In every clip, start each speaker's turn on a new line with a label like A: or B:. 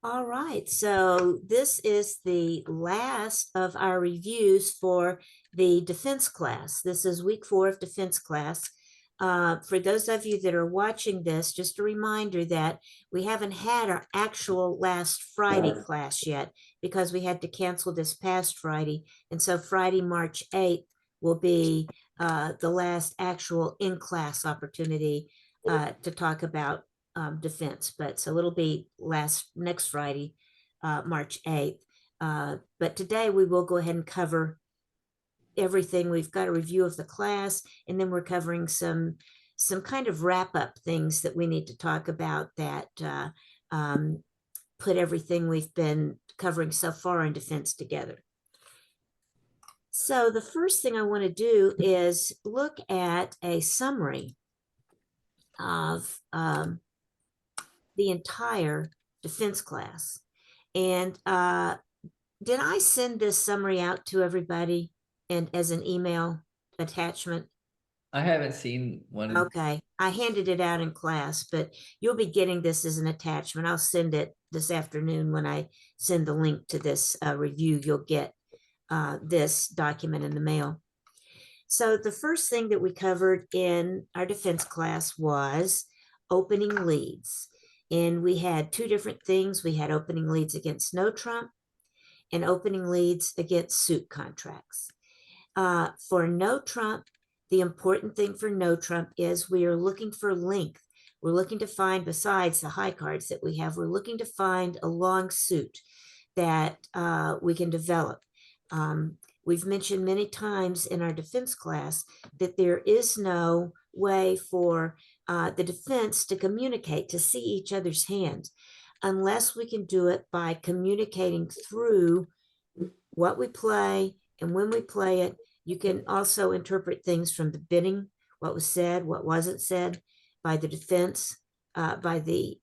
A: All right, so this is the last of our reviews for the defense class. This is week 4 of defense class. For those of you that are watching this, just a reminder that we haven't had our actual last Friday class yet because we had to cancel this past Friday. And so Friday, March 8th will be the last actual in-class opportunity to talk about defense. But so it'll be next Friday, March 8th. But today we will go ahead and cover everything. We've got a review of the class, and then we're covering some kind of wrap up things that we need to talk about that put everything we've been covering so far in defense together. So the first thing I want to do is look at a summary of the entire defense class. And did I send this summary out to everybody and as an email attachment?
B: I haven't seen one.
A: Okay, I handed it out in class, but you'll be getting this as an attachment. I'll send it this afternoon when I send the link to this review. You'll get this document in the mail. So the first thing that we covered in our defense class was opening leads. And we had two different things. We had opening leads against no Trump and opening leads against suit contracts. For no Trump, the important thing for no Trump is we are looking for length. We're looking to find, besides the high cards that we have, we're looking to find a long suit that we can develop. We've mentioned many times in our defense class that there is no way for the defense to communicate, to see each other's hands, unless we can do it by communicating through what we play and when we play it. You can also interpret things from the bidding, what was said, what wasn't said by the defense, by the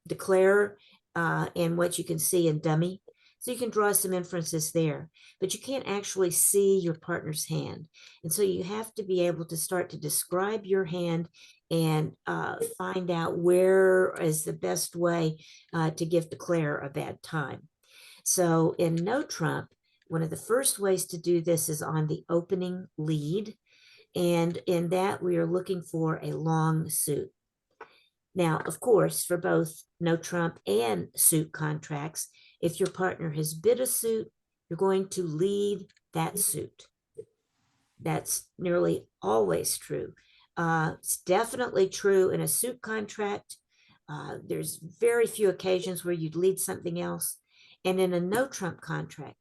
A: declarer, and what you can see in dummy. So you can draw some inferences there, but you can't actually see your partner's hand. And so you have to be able to start to describe your hand and find out where is the best way to give declare a bad time. So in no Trump, one of the first ways to do this is on the opening lead. And in that, we are looking for a long suit. Now, of course, for both no Trump and suit contracts, if your partner has bid a suit, you're going to lead that suit. That's nearly always true. It's definitely true in a suit contract. There's very few occasions where you'd lead something else. And in a no Trump contract,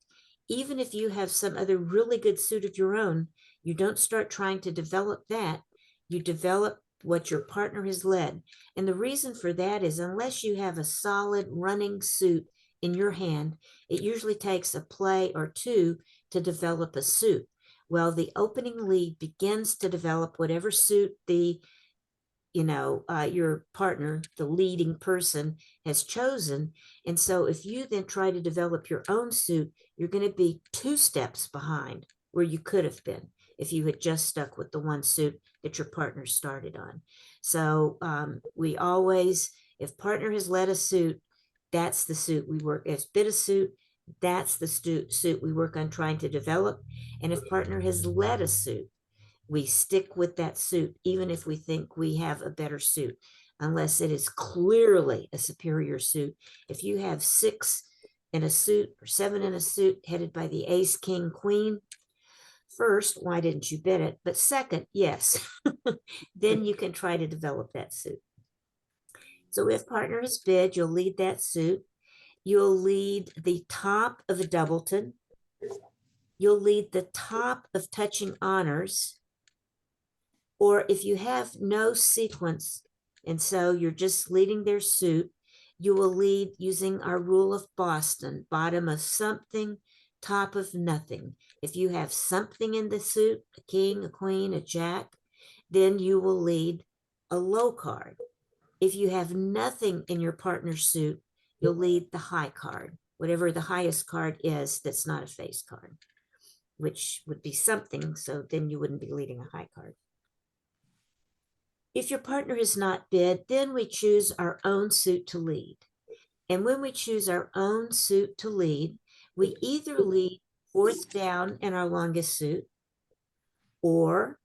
A: even if you have some other really good suit of your own, you don't start trying to develop that. You develop what your partner has led. And the reason for that is unless you have a solid running suit in your hand, it usually takes a play or two to develop a suit. Well, the opening lead begins to develop whatever suit your partner, the leading person, has chosen. And so if you then try to develop your own suit, you're going to be 2 steps behind where you could have been if you had just stuck with the one suit that your partner started on. So we always, if partner has led a suit, that's the suit we work as. Bid a suit, that's the suit we work on trying to develop. And if partner has led a suit, we stick with that suit, even if we think we have a better suit, unless it is clearly a superior suit. If you have 6 in a suit or 7 in a suit headed by the ace, king, queen, first, why didn't you bid it? But second, yes, then you can try to develop that suit. So if partner has bid, you'll lead that suit. You'll lead the top of a doubleton. You'll lead the top of touching honors. Or if you have no sequence, and so you're just leading their suit, you will lead using our rule of Boston, bottom of something, top of nothing. If you have something in the suit, a king, a queen, a jack, then you will lead a low card. If you have nothing in your partner's suit, you'll lead the high card, whatever the highest card is that's not a face card, which would be something. So then you wouldn't be leading a high card. If your partner has not bid, then we choose our own suit to lead. And when we choose our own suit to lead, we either lead fourth down in our longest suit, or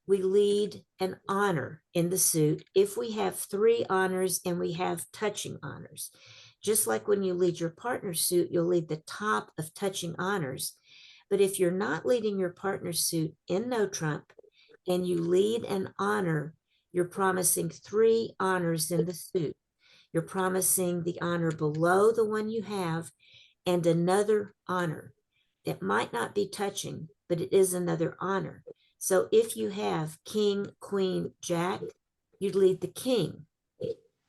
A: we lead an honor in the suit if we have 3 honors and we have touching honors. Just like when you lead your partner's suit, you'll lead the top of touching honors. But if you're not leading your partner's suit in no trump and you lead an honor, you're promising 3 honors in the suit. You're promising the honor below the one you have and another honor that might not be touching, but it is another honor. So if you have king, queen, jack, you'd lead the king.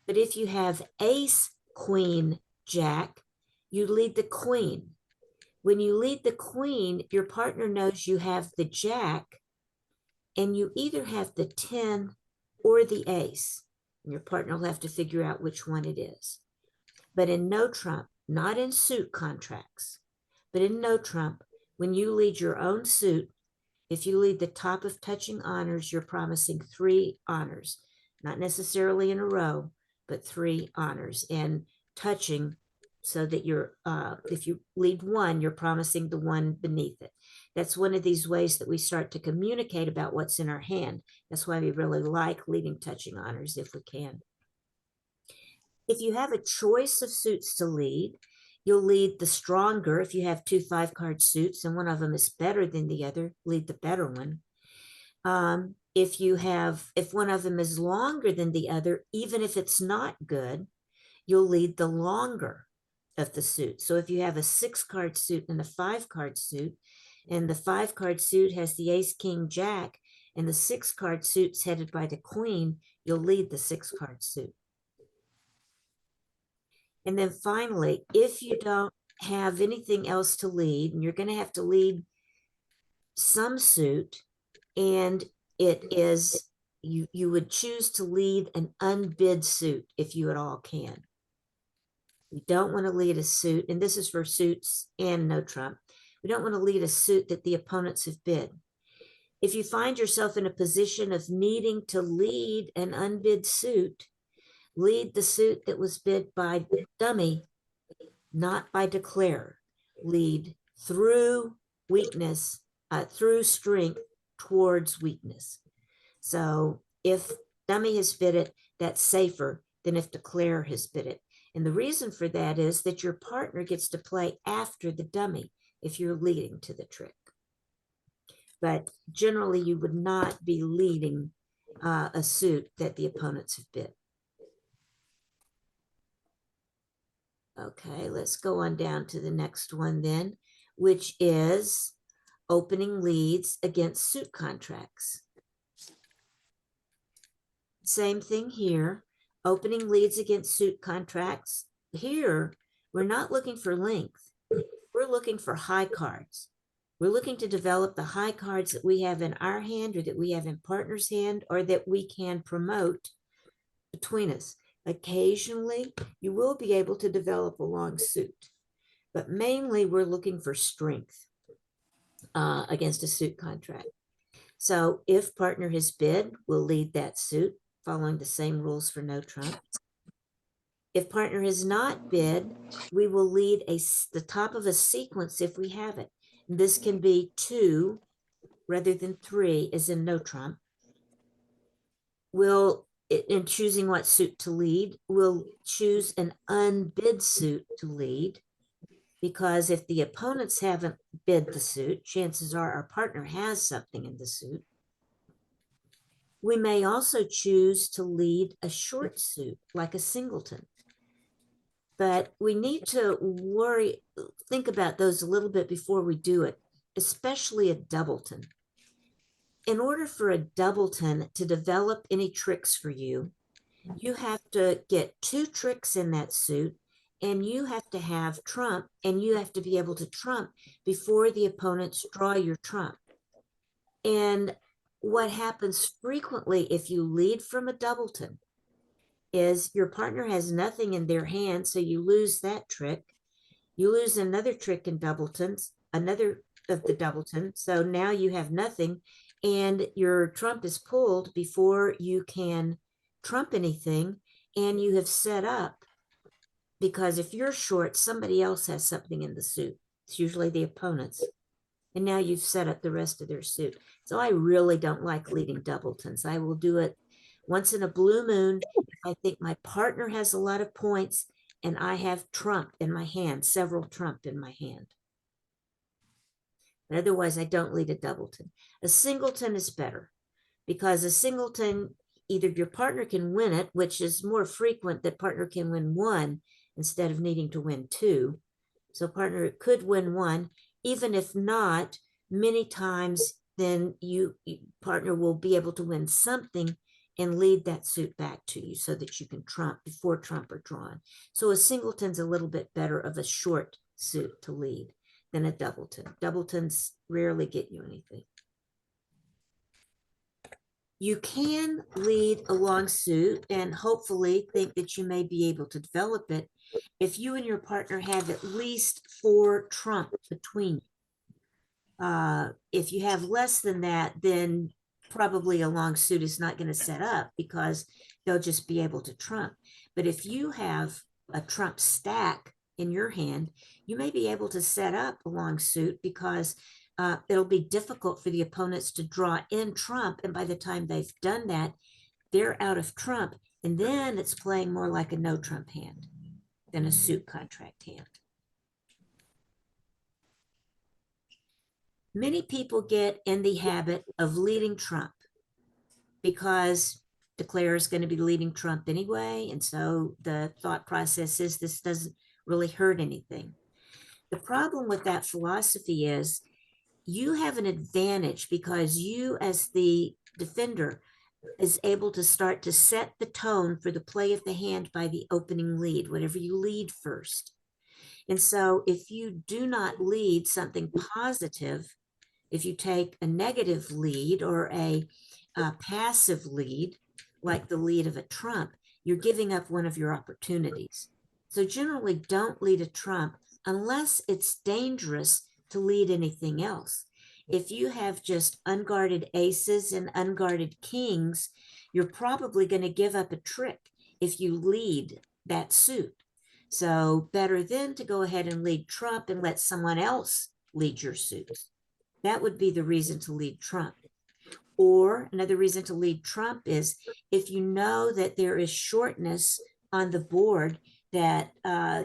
A: But if you have ace, queen, jack, you lead the queen. When you lead the queen, your partner knows you have the jack, and you either have the 10 or the ace. And your partner will have to figure out which one it is. But in no trump, not in suit contracts, but in no trump, when you lead your own suit, if you lead the top of touching honors, you're promising 3 honors, not necessarily in a row, but 3 honors, and touching so that you're, if you lead one, you're promising the one beneath it. That's one of these ways that we start to communicate about what's in our hand. That's why we really like leading touching honors if we can. If you have a choice of suits to lead, you'll lead the stronger. If you have 2 5-card suits and one of them is better than the other, lead the better one. If one of them is longer than the other, even if it's not good, you'll lead the longer of the suit. So if you have a 6-card suit and a 5-card suit, and the 5-card suit has the ace, king, jack, and the 6-card suit's headed by the queen, you'll lead the 6-card suit. And then finally, if you don't have anything else to lead, and you're going to have to lead some suit, and it is, you would choose to lead an unbid suit if you at all can. We don't want to lead a suit, and this is for suits and no trump. We don't want to lead a suit that the opponents have bid. If you find yourself in a position of needing to lead an unbid suit, lead the suit that was bid by dummy, not by declare. Lead through weakness, through strength towards weakness. So if dummy has bid it, that's safer than if declare has bid it. And the reason for that is that your partner gets to play after the dummy if you're leading to the trick. But generally, you would not be leading a suit that the opponents have bid. Okay, let's go on down to the next one then, which is opening leads against suit contracts. Same thing here, opening leads against suit contracts. Here, we're not looking for length. We're looking for high cards. We're looking to develop the high cards that we have in our hand or that we have in partner's hand or that we can promote between us. Occasionally, you will be able to develop a long suit, but mainly we're looking for strength against a suit contract. So if partner has bid, we'll lead that suit following the same rules for no trump. If partner has not bid, we will lead the top of a sequence if we have it. This can be 2 rather than 3, as in no trump. We'll, in choosing what suit to lead, we'll choose an unbid suit to lead, because if the opponents haven't bid the suit, chances are our partner has something in the suit. We may also choose to lead a short suit, like a singleton. But we need to think about those a little bit before we do it, especially a doubleton. In order for a doubleton to develop any tricks for you, you have to get 2 tricks in that suit, and you have to have trump, and you have to be able to trump before the opponents draw your trump. And what happens frequently if you lead from a doubleton is your partner has nothing in their hand, so you lose that trick. You lose another trick in doubletons, another of the doubleton, so now you have nothing, and your trump is pulled before you can trump anything, and you have set up because if you're short, somebody else has something in the suit. It's usually the opponent's. And now you've set up the rest of their suit. So I really don't like leading doubletons. I will do it once in a blue moon if I think my partner has a lot of points and I have trump in my hand, several trump in my hand. But otherwise, I don't lead a doubleton. A singleton is better because a singleton, either your partner can win it, which is more frequent that partner can win one instead of needing to win two. So partner could win one. Even if not, many times then you partner will be able to win something and lead that suit back to you so that you can trump before trump are drawn. So a singleton's a little bit better of a short suit to lead than a doubleton. Doubletons rarely get you anything. You can lead a long suit and hopefully think that you may be able to develop it if you and your partner have at least 4 trump between you. If you have less than that, then probably a long suit is not going to set up because they'll just be able to trump. But if you have a trump stack in your hand, you may be able to set up a long suit because it'll be difficult for the opponents to draw in trump. And by the time they've done that, they're out of trump. And then it's playing more like a no trump hand than a suit contract hand. Many people get in the habit of leading trump because declare is going to be leading trump anyway. And so the thought process is this doesn't really hurt anything. The problem with that philosophy is you have an advantage because you, as the defender, is able to start to set the tone for the play of the hand by the opening lead, whatever you lead first. And so if you do not lead something positive, if you take a negative lead or a passive lead, like the lead of a trump, you're giving up one of your opportunities. So generally don't lead a trump unless it's dangerous to lead anything else. If you have just unguarded aces and unguarded kings, you're probably going to give up a trick if you lead that suit. So better then to go ahead and lead trump and let someone else lead your suits. That would be the reason to lead trump. Or another reason to lead trump is if you know that there is shortness on the board that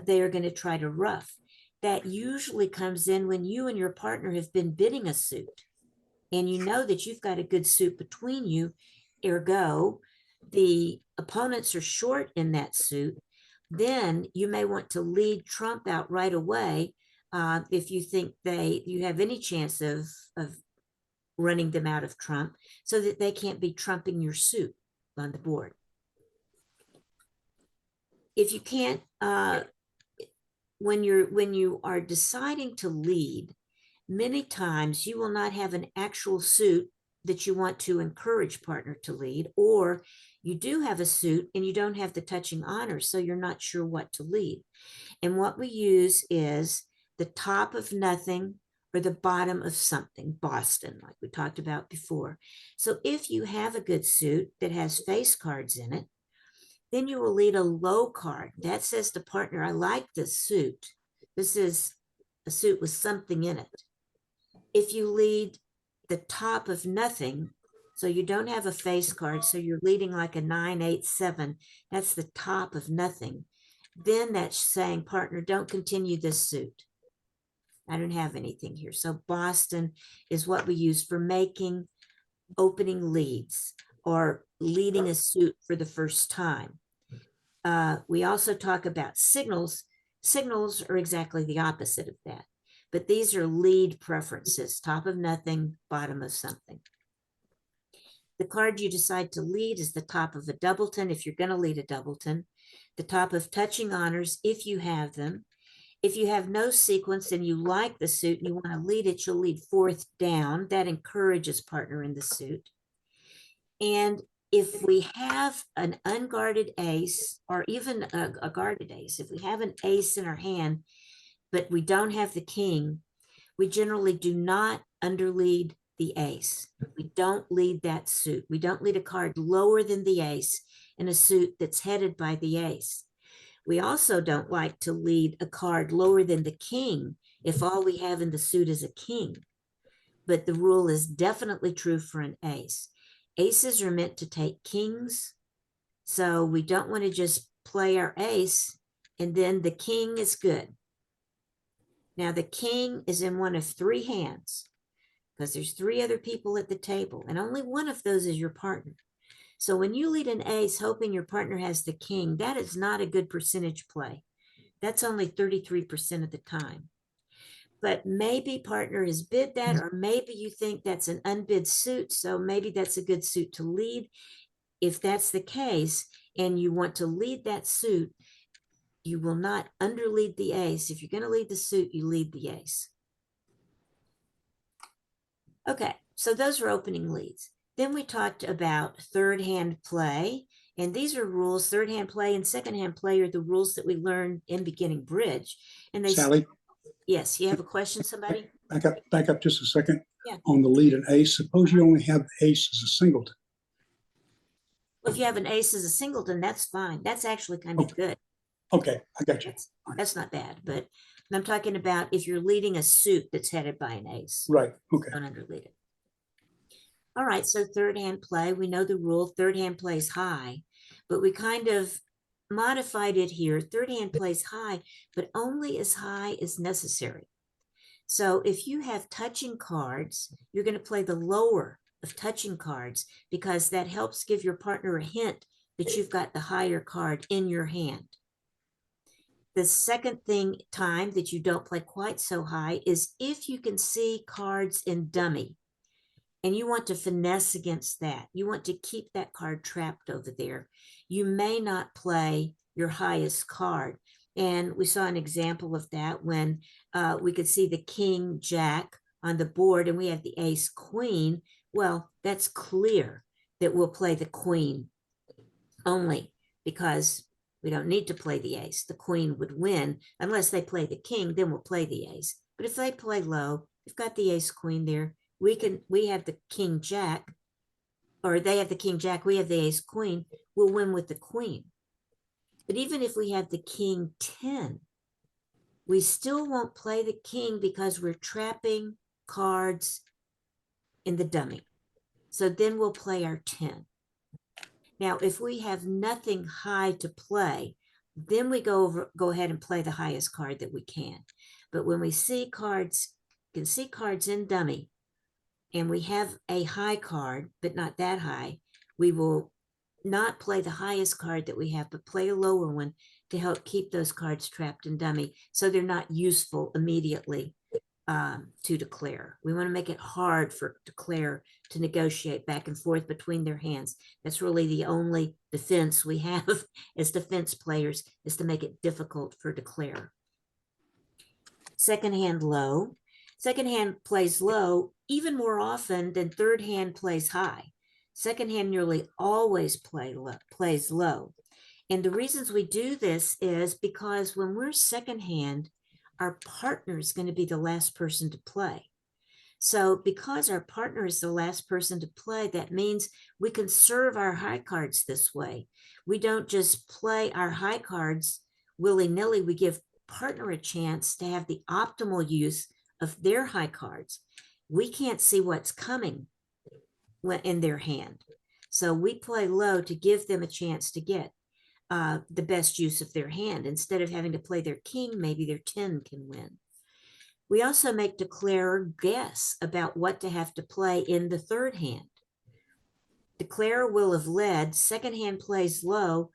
A: they are going to try to ruff. That usually comes in when you and your partner have been bidding a suit and you know that you've got a good suit between you, ergo, the opponents are short in that suit, then you may want to lead trump out right away if you think you have any chance of running them out of trump so that they can't be trumping your suit on the board. If you can't, when you are deciding to lead, many times you will not have an actual suit that you want to encourage partner to lead, or you do have a suit and you don't have the touching honors, so you're not sure what to lead. And what we use is the top of nothing or the bottom of something, Boston, like we talked about before. So if you have a good suit that has face cards in it, then you will lead a low card. That says to partner, I like this suit. This is a suit with something in it. If you lead the top of nothing, so you don't have a face card, so you're leading like a 9, 8, 7, that's the top of nothing, then that's saying, partner, don't continue this suit. I don't have anything here. So Boston is what we use for making opening leads or leading a suit for the first time. We also talk about signals. Signals are exactly the opposite of that. But these are lead preferences, top of nothing, bottom of something. The card you decide to lead is the top of a doubleton if you're going to lead a doubleton, the top of touching honors if you have them. If you have no sequence and you like the suit and you want to lead it, you'll lead fourth down. That encourages partner in the suit. And if we have an unguarded ace or even a guarded ace, if we have an ace in our hand, but we don't have the king, we generally do not underlead the ace. We don't lead that suit. We don't lead a card lower than the ace in a suit that's headed by the ace. We also don't like to lead a card lower than the king if all we have in the suit is a king. But the rule is definitely true for an ace. Aces are meant to take kings, so we don't want to just play our ace and then the king is good. Now the king is in one of three hands because there's three other people at the table and only one of those is your partner. So when you lead an ace hoping your partner has the king, that is not a good percentage play. That's only 33% of the time. But maybe partner has bid that, or maybe you think that's an unbid suit, so maybe that's a good suit to lead. If that's the case and you want to lead that suit, you will not underlead the ace. If you're going to lead the suit, you lead the ace. Okay, so those are opening leads. Then we talked about third hand play, and these are rules. Third hand play and second hand play are the rules that we learned in beginning bridge. And they
C: Sally,
A: yes, you have a question, somebody?
C: back up just a second.
A: Yeah.
C: On the lead and ace, suppose you only have the ace as a singleton.
A: Well, if you have an ace as a singleton, that's fine. That's actually kind of good.
C: Okay, I got you.
A: That's not bad, but I'm talking about if you're leading a suit that's headed by an ace.
C: Right, okay.
A: Don't underlead it. All right, so third hand play, we know the rule, third hand plays high, but we kind of modified it here. Third hand plays high, but only as high as necessary. So if you have touching cards, you're going to play the lower of touching cards because that helps give your partner a hint that you've got the higher card in your hand. The second time that you don't play quite so high is if you can see cards in dummy and you want to finesse against that. You want to keep that card trapped over there. You may not play your highest card. And we saw an example of that when we could see the king jack on the board and we have the ace queen. Well, that's clear that we'll play the queen only because we don't need to play the ace. The queen would win unless they play the king, then we'll play the ace. But if they play low, we've got the ace queen there. We have the king jack, or they have the king jack, we have the ace queen, we'll win with the queen. But even if we have the king 10, we still won't play the king because we're trapping cards in the dummy. So then we'll play our 10. Now, if we have nothing high to play, then we go ahead and play the highest card that we can. But when we see cards, can see cards in dummy, and we have a high card, but not that high, we will not play the highest card that we have, but play a lower one to help keep those cards trapped in dummy so they're not useful immediately to declare. We want to make it hard for declare to negotiate back and forth between their hands. That's really the only defense we have as defense players, is to make it difficult for declare. Second hand low. Second hand plays low even more often than third hand plays high. Second hand nearly always plays low. And the reasons we do this is because when we're second hand, our partner is going to be the last person to play. So because our partner is the last person to play, that means we can serve our high cards this way. We don't just play our high cards willy-nilly. We give partner a chance to have the optimal use of their high cards. We can't see what's coming in their hand. So we play low to give them a chance to get the best use of their hand. Instead of having to play their king, maybe their 10 can win. We also make declarer guess about what to have to play in the third hand. Declarer will have led, second hand plays low,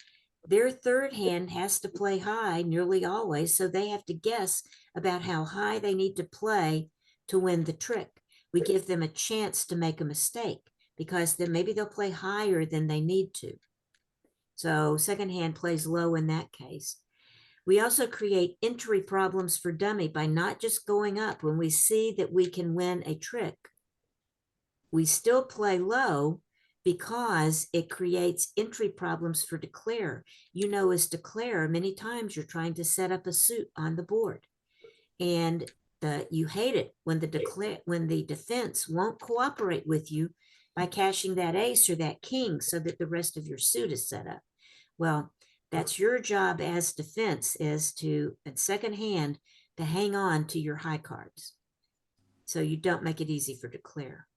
A: their third hand has to play high nearly always, so they have to guess about how high they need to play to win the trick. We give them a chance to make a mistake because then maybe they'll play higher than they need to. So second hand plays low in that case. We also create entry problems for dummy by not just going up when we see that we can win a trick. We still play low because it creates entry problems for declare. You know, as declare, many times you're trying to set up a suit on the board, and you hate it when the defense won't cooperate with you by cashing that ace or that king so that the rest of your suit is set up. Well, That's your job as defense, is to, at second hand, to hang on to your high cards. So you don't make it easy for declare.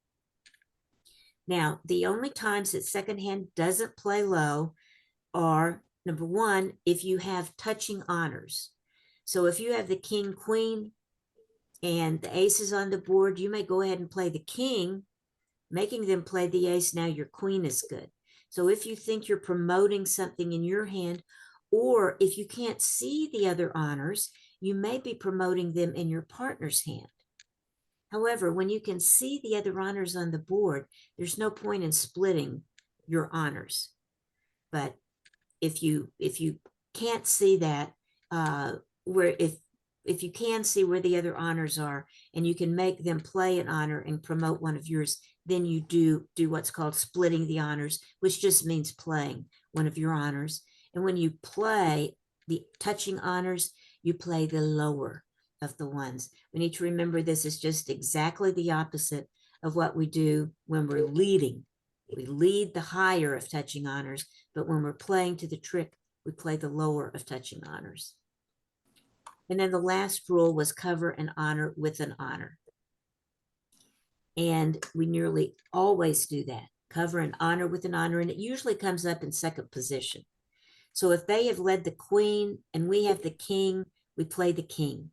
A: Now, the only times that second hand doesn't play low are, number one, if you have touching honors. So if you have the king, queen, and the ace is on the board, you may go ahead and play the king, making them play the ace. Now your queen is good. So if you think you're promoting something in your hand, or if you can't see the other honors, you may be promoting them in your partner's hand. However, when you can see the other honors on the board, there's no point in splitting your honors. But if you can't see that, where if you can see where the other honors are and you can make them play an honor and promote one of yours, then you do what's called splitting the honors, which just means playing one of your honors. And when you play the touching honors, you play the lower of the ones. We need to remember this is just exactly the opposite of what we do when we're leading. We lead the higher of touching honors, but when we're playing to the trick, we play the lower of touching honors. And then the last rule was cover an honor with an honor. And we nearly always do that, cover an honor with an honor, and it usually comes up in second position. So if they have led the queen and we have the king, we play the king,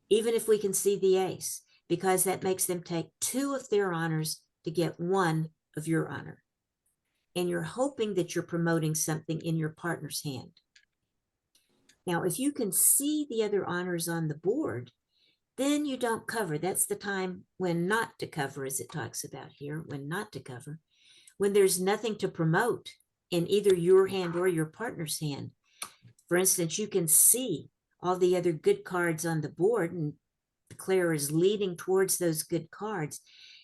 A: even if we can see the ace, because that makes them take 2 of their honors to get 1 of your honor. And you're hoping that you're promoting something in your partner's hand. Now, if you can see the other honors on the board, then you don't cover. That's the time when not to cover, as it talks about here, when not to cover, when there's nothing to promote in either your hand or your partner's hand. For instance, you can see all the other good cards on the board, and declare is leading towards those good cards.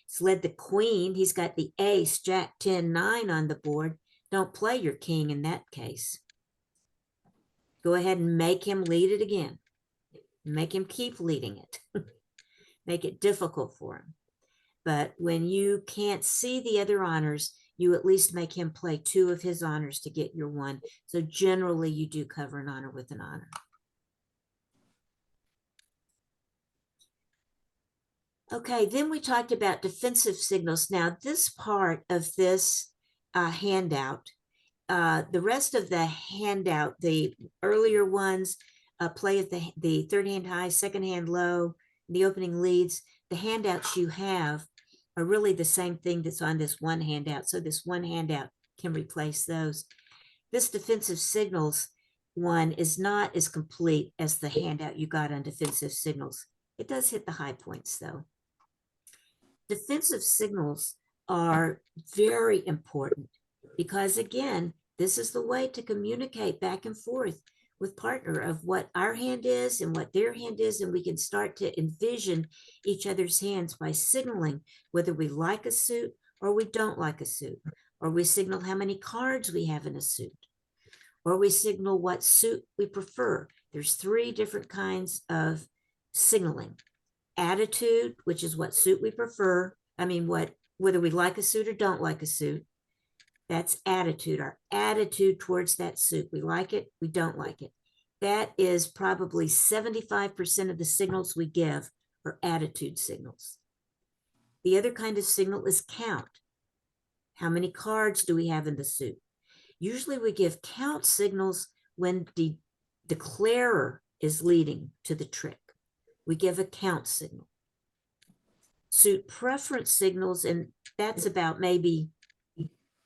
A: It's led the queen. He's got the ace, jack, 10, 9 on the board. Don't play your king in that case. Go ahead and make him lead it again. Make him keep leading it. Make it difficult for him. But when you can't see the other honors, you at least make him play 2 of his honors to get your 1. So generally you do cover an honor with an honor. Okay, then we talked about defensive signals. Now, this part of this handout, the rest of the handout, the earlier ones, play at the third hand high, second hand low, the opening leads, the handouts you have are really the same thing that's on this one handout. So this one handout can replace those. This defensive signals one is not as complete as the handout you got on defensive signals. It does hit the high points though. Defensive signals are very important because, again, this is the way to communicate back and forth with partner of what our hand is and what their hand is, and we can start to envision each other's hands by signaling whether we like a suit or we don't like a suit, or we signal how many cards we have in a suit, or we signal what suit we prefer. There's 3 different kinds of signaling. Attitude, which is what suit we prefer. I mean, whether we like a suit or don't like a suit. That's attitude, our attitude towards that suit. We like it, we don't like it. That is probably 75% of the signals we give are attitude signals. The other kind of signal is count. How many cards do we have in the suit? Usually we give count signals when the declarer is leading to the trick. We give a count signal. Suit preference signals, and that's about maybe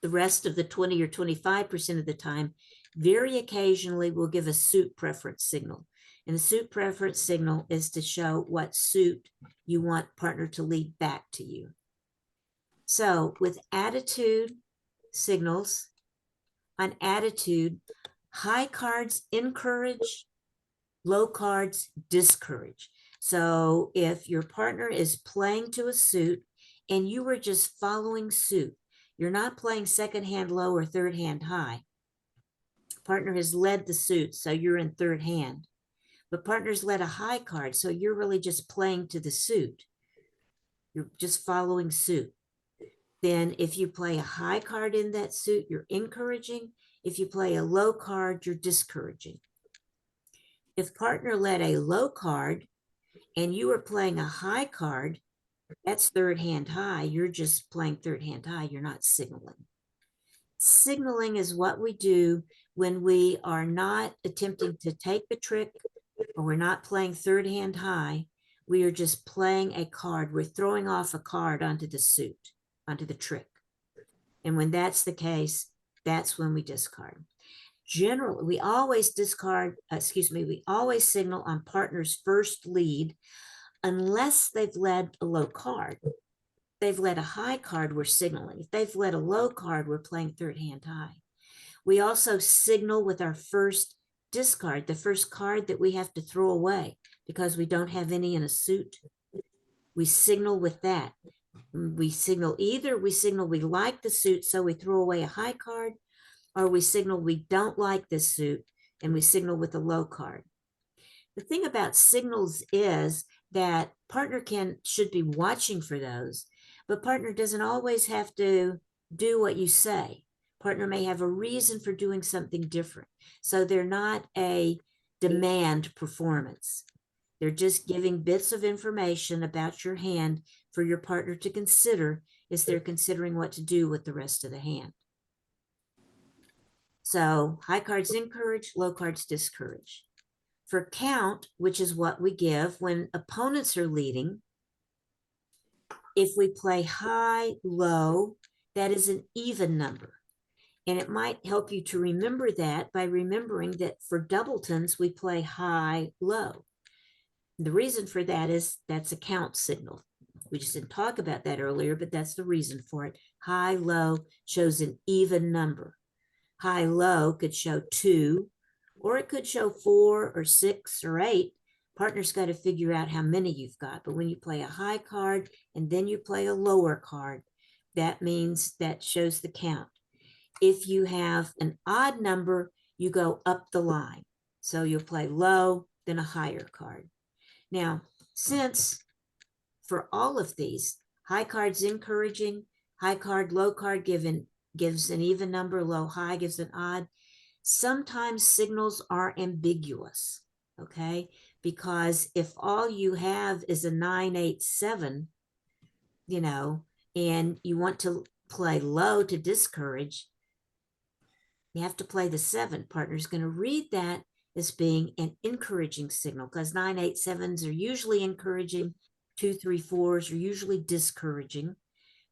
A: the rest of the 20 or 25% of the time. Very occasionally, we'll give a suit preference signal. And the suit preference signal is to show what suit you want partner to lead back to you. So with attitude signals, on attitude, high cards encourage, low cards discourage. So if your partner is playing to a suit and you were just following suit, you're not playing second hand low or third hand high. Partner has led the suit, so you're in third hand. But partner's led a high card, so you're really just playing to the suit. You're just following suit. Then if you play a high card in that suit, you're encouraging. If you play a low card, you're discouraging. If partner led a low card and you are playing a high card, that's third hand high. You're just playing third hand high. You're not signaling. Signaling is what we do when we are not attempting to take the trick or we're not playing third hand high. We are just playing a card. We're throwing off a card onto the suit, onto the trick. And when that's the case, that's when we discard. Generally, we always we always signal on partner's first lead unless they've led a low card. If they've led a high card, we're signaling. If they've led a low card, we're playing third hand high. We also signal with our first discard, the first card that we have to throw away because we don't have any in a suit. We signal with that. We signal we like the suit, so we throw away a high card, or we signal we don't like this suit and we signal with a low card. The thing about signals is that partner should be watching for those, but partner doesn't always have to do what you say. Partner may have a reason for doing something different. So they're not a demand performance. They're just giving bits of information about your hand for your partner to consider as they're considering what to do with the rest of the hand. So high cards encourage, low cards discourage. For count, which is what we give when opponents are leading, if we play high, low, that is an even number. And it might help you to remember that by remembering that for doubletons, we play high, low. The reason for that is that's a count signal. We just didn't talk about that earlier, but that's the reason for it. High, low shows an even number. High, low could show 2, or it could show 4 or 6 or 8. Partner's got to figure out how many you've got. But when you play a high card and then you play a lower card, that means that shows the count. If you have an odd number, you go up the line. So you'll play low, then a higher card. Now, since for all of these, high cards encouraging, high card, low card gives an even number, low, high gives an odd, sometimes signals are ambiguous, okay? Because if all you have is a 9, 8, 7, and you want to play low to discourage, you have to play the 7. Partner's going to read that as being an encouraging signal because 9, 8, 7s are usually encouraging, 2, 3, 4s are usually discouraging,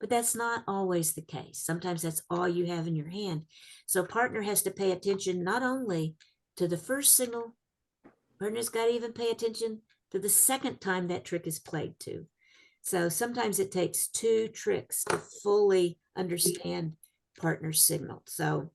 A: but that's not always the case. Sometimes that's all you have in your hand. So partner has to pay attention not only to the first signal, partner's got to even pay attention to the second time that trick is played too. So sometimes it takes 2 tricks to fully understand partner's signal. So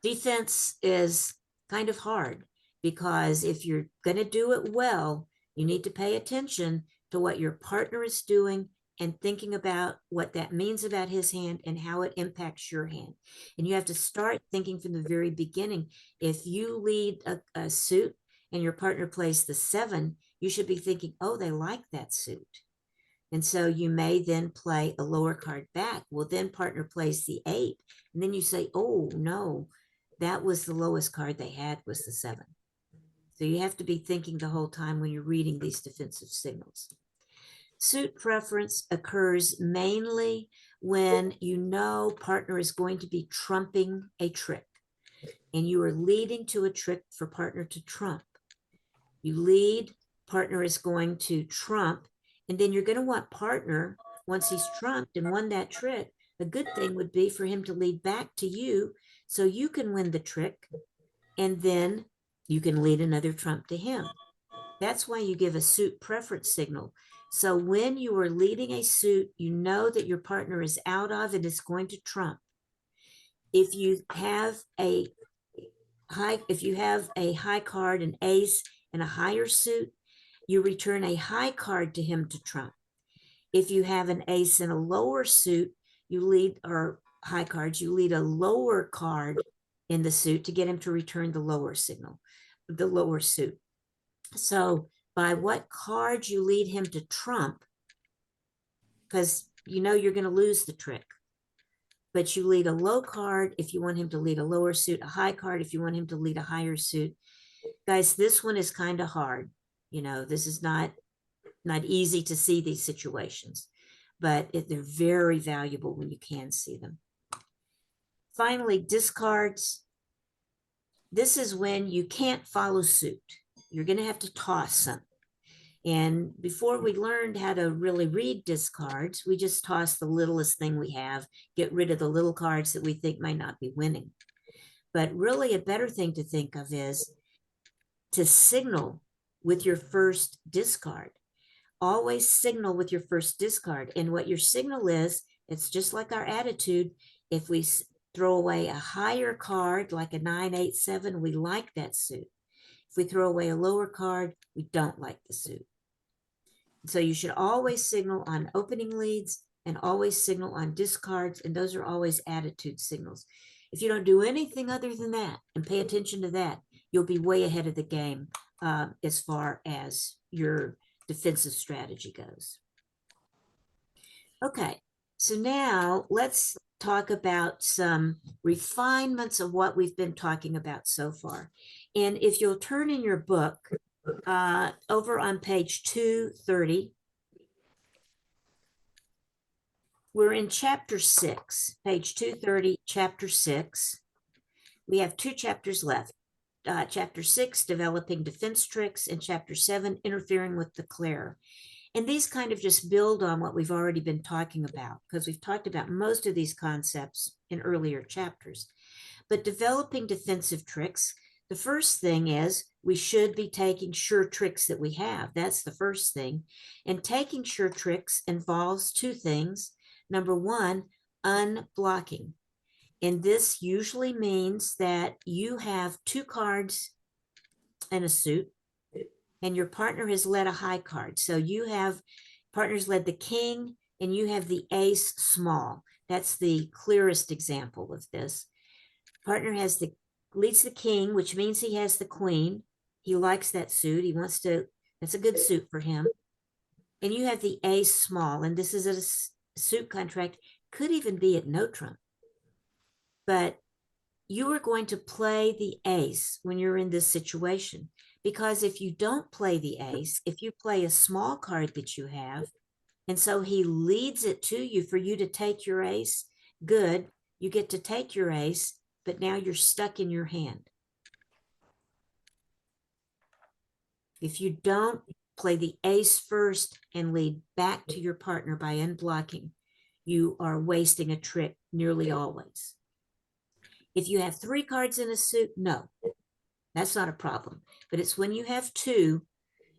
A: defense is kind of hard because if you're going to do it well, you need to pay attention to what your partner is doing and thinking about what that means about his hand and how it impacts your hand. And you have to start thinking from the very beginning. If you lead a suit and your partner plays the 7, you should be thinking, oh, they like that suit. And so you may then play a lower card back. Well, then partner plays the 8. And then you say, oh, no, that was the lowest card they had was the 7. So you have to be thinking the whole time when you're reading these defensive signals. Suit preference occurs mainly when you know partner is going to be trumping a trick and you are leading to a trick for partner to trump. You lead, partner is going to trump, and then you're going to want partner, once he's trumped and won that trick, a good thing would be for him to lead back to you so you can win the trick, and then you can lead another trump to him. That's why you give a suit preference signal. So when you are leading a suit, you know that your partner is out of and is going to trump. If you have a high card, an ace, and a higher suit, you return a high card to him to trump. If you have an ace and a lower suit, you lead, or high cards, you lead a lower card in the suit to get him to return the lower signal, the lower suit. So by what card you lead him to trump, because you know you're going to lose the trick, but you lead a low card if you want him to lead a lower suit, a high card if you want him to lead a higher suit. Guys, this one is kind of hard. This is not easy to see these situations, but they're very valuable when you can see them. Finally, discards. This is when you can't follow suit. You're going to have to toss something. And before we learned how to really read discards, we just toss the littlest thing we have, get rid of the little cards that we think might not be winning. But really a better thing to think of is to signal with your first discard. Always signal with your first discard. And what your signal is, it's just like our attitude. If we throw away a higher card, like a 9, 8, 7, we like that suit. If we throw away a lower card, we don't like the suit. So you should always signal on opening leads and always signal on discards. And those are always attitude signals. If you don't do anything other than that and pay attention to that, you'll be way ahead of the game as far as your defensive strategy goes. Okay, so now let's talk about some refinements of what we've been talking about so far. And if you'll turn in your book over on page 230, we're in chapter 6, page 230, chapter 6. We have 2 chapters left. Chapter 6, developing defense tricks, and chapter 7, interfering with declare. And these kind of just build on what we've already been talking about, because we've talked about most of these concepts in earlier chapters. But developing defensive tricks, the first thing is we should be taking sure tricks that we have. That's the first thing. And taking sure tricks involves 2 things. Number 1, unblocking. And this usually means that you have 2 cards and a suit, and your partner has led a high card. So you have partners led the king, and you have the ace small. That's the clearest example of this. Partner leads the king, which means he has the queen. He likes that suit. He wants to, that's a good suit for him. And you have the ace small, and this is a suit contract, could even be at no trump. But you are going to play the ace when you're in this situation, because if you don't play the ace, if you play a small card that you have, and so he leads it to you for you to take your ace, good, you get to take your ace, but now you're stuck in your hand. If you don't play the ace first and lead back to your partner by unblocking, you are wasting a trick nearly always. If you have 3 cards in a suit, no, that's not a problem. But it's when you have 2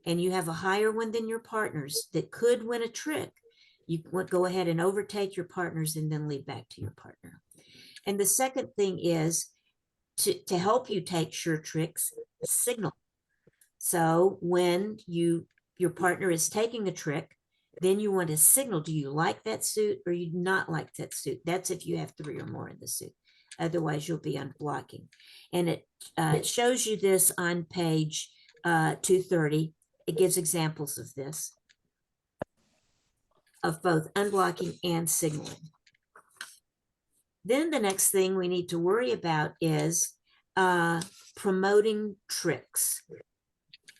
A: and you have a higher one than your partners that could win a trick, you go ahead and overtake your partners and then lead back to your partner. And the second thing is to help you take sure tricks, signal. So when your partner is taking a trick, then you want to signal, do you like that suit or you not like that suit? That's if you have 3 or more in the suit. Otherwise, you'll be unblocking. And it shows you this on page 230. It gives examples of this, of both unblocking and signaling. Then the next thing we need to worry about is promoting tricks.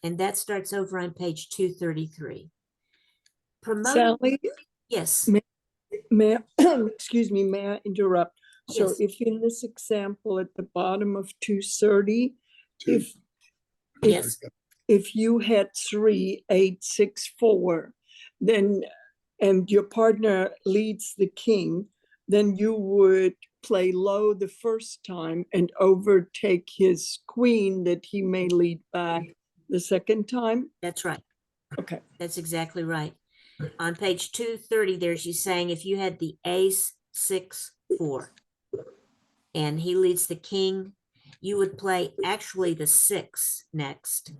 A: And that starts over on page 233.
D: Sally,
A: Yes.
D: may excuse me, may I interrupt? So
A: Yes.
D: if in this example at the bottom of 230,
A: Yes.
D: if you had 3, 8, 6, 4, then and your partner leads the king, then you would play low the first time and overtake his queen that he may lead back the second time.
A: That's right.
D: Okay.
A: That's exactly right. On page 230, there's you saying if you had the ace 6 4 and he leads the king, you would play actually the 6 next,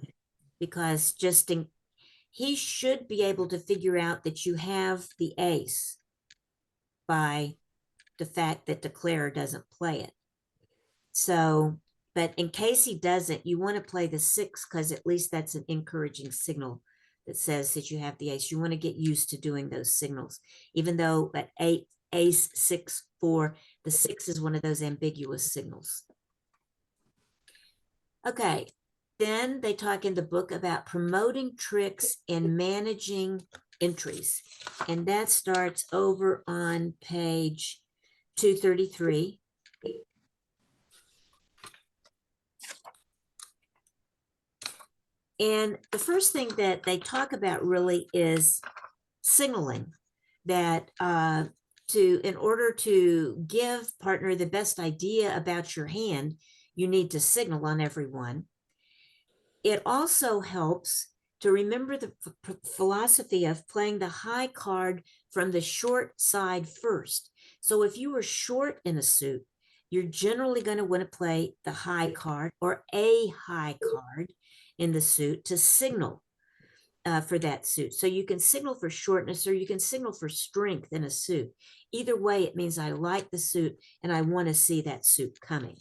A: because he should be able to figure out that you have the ace by the fact that declare doesn't play it. So, but in case he doesn't, you want to play the 6 because at least that's an encouraging signal that says that you have the ace. You want to get used to doing those signals, even though at ace 6 4. The 6 is one of those ambiguous signals. Okay, then they talk in the book about promoting tricks and managing entries. And that starts over on page 233. And the first thing that they talk about really is signaling that in order to give partner the best idea about your hand, you need to signal on everyone. It also helps to remember the philosophy of playing the high card from the short side first. So if you were short in a suit, you're generally going to want to play the high card or a high card in the suit to signal for that suit. So you can signal for shortness or you can signal for strength in a suit. Either way, it means I like the suit and I want to see that suit coming.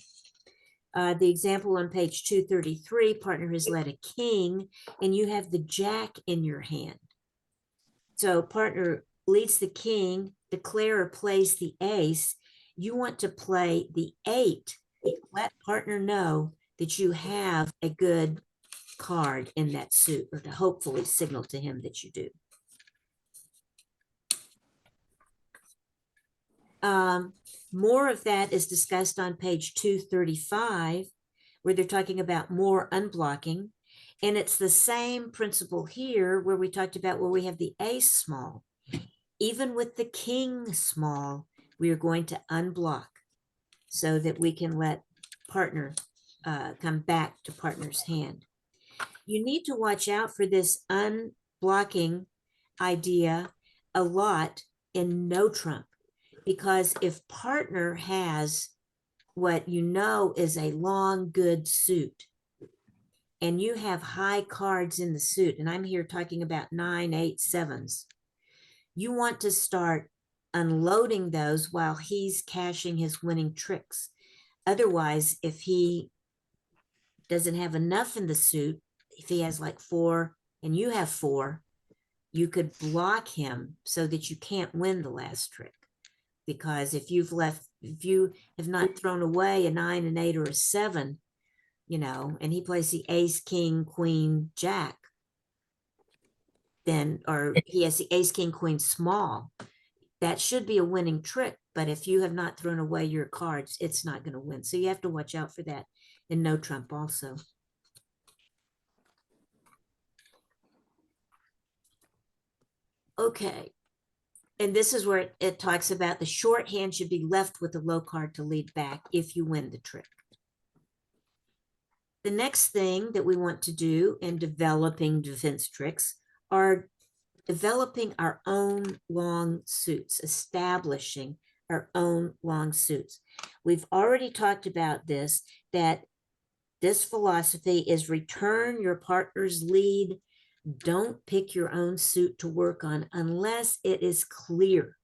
A: The example on page 233, partner has led a king and you have the jack in your hand. So partner leads the king, declarer plays the ace. You want to play the 8. Let partner know that you have a good card in that suit, or to hopefully signal to him that you do. More of that is discussed on page 235, where they're talking about more unblocking. And it's the same principle here where we talked about where we have the ace small. Even with the king small, we are going to unblock so that we can let partner come back to partner's hand. You need to watch out for this unblocking idea a lot in no trump, because if partner has what you know is a long, good suit, and you have high cards in the suit, and I'm here talking about 9, 8, 7s, you want to start unloading those while he's cashing his winning tricks. Otherwise, if he doesn't have enough in the suit, if he has like 4 and you have 4, you could block him so that you can't win the last trick. Because if you have not thrown away a 9, an 8, or a 7, and he plays the ace, king, queen, jack, then, or he has the ace, king, queen small, that should be a winning trick. But if you have not thrown away your cards, it's not going to win. So you have to watch out for that in no trump also. Okay. And this is where it talks about the short hand should be left with a low card to lead back if you win the trick. The next thing that we want to do in developing defense tricks are developing our own long suits, establishing our own long suits. We've already talked about this, that this philosophy is return your partner's lead. Don't pick your own suit to work on unless it is clear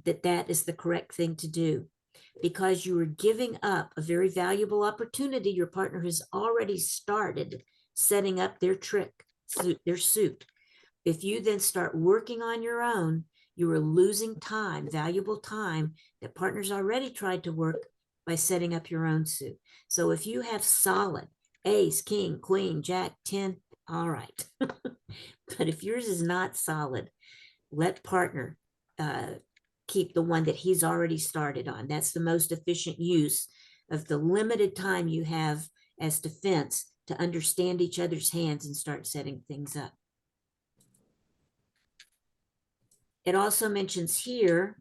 A: that that is the correct thing to do, because you are giving up a very valuable opportunity. Your partner has already started setting up their trick, their suit. If you then start working on your own, you are losing time, valuable time that partners already tried to work by setting up your own suit. So if you have solid ace, king, queen, jack, 10, all right. But if yours is not solid, let partner keep the one that he's already started on. That's the most efficient use of the limited time you have as defense to understand each other's hands and start setting things up. It also mentions here,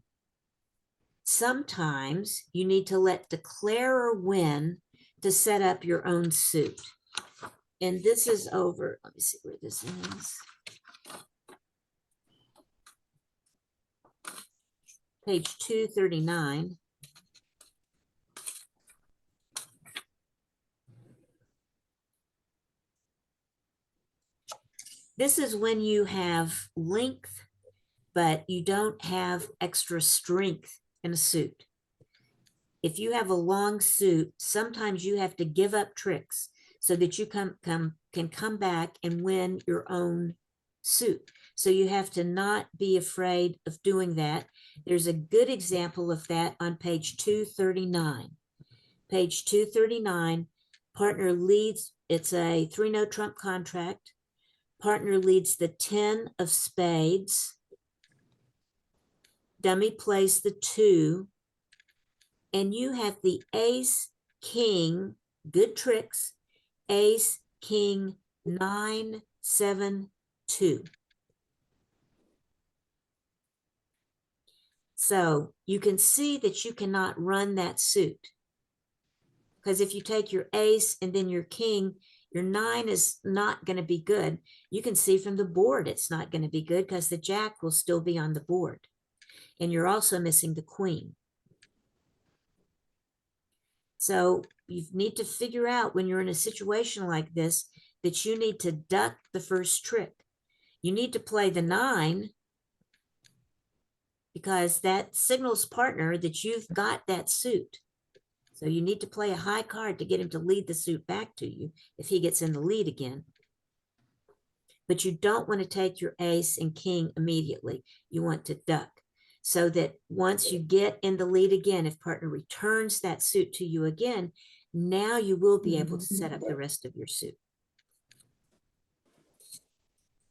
A: sometimes you need to let declarer win to set up your own suit. And this is over, let me see where this is. Page 239. This is when you have length, but you don't have extra strength in a suit. If you have a long suit, sometimes you have to give up tricks so that you can come back and win your own suit. So you have to not be afraid of doing that. There's a good example of that on page 239. Page 239, partner leads, it's a 3-no trump contract. Partner leads the 10 of spades. Dummy plays the 2. And you have the ace, king, good tricks, ace, king, 9, 7, 2. So you can see that you cannot run that suit. Because if you take your ace and then your king, your 9 is not going to be good. You can see from the board it's not going to be good because the jack will still be on the board. And you're also missing the queen. So you need to figure out when you're in a situation like this that you need to duck the first trick. You need to play the 9 because that signals partner that you've got that suit. So you need to play a high card to get him to lead the suit back to you if he gets in the lead again. But you don't want to take your ace and king immediately. You want to duck so that once you get in the lead again, if partner returns that suit to you again, now you will be able to set up the rest of your suit.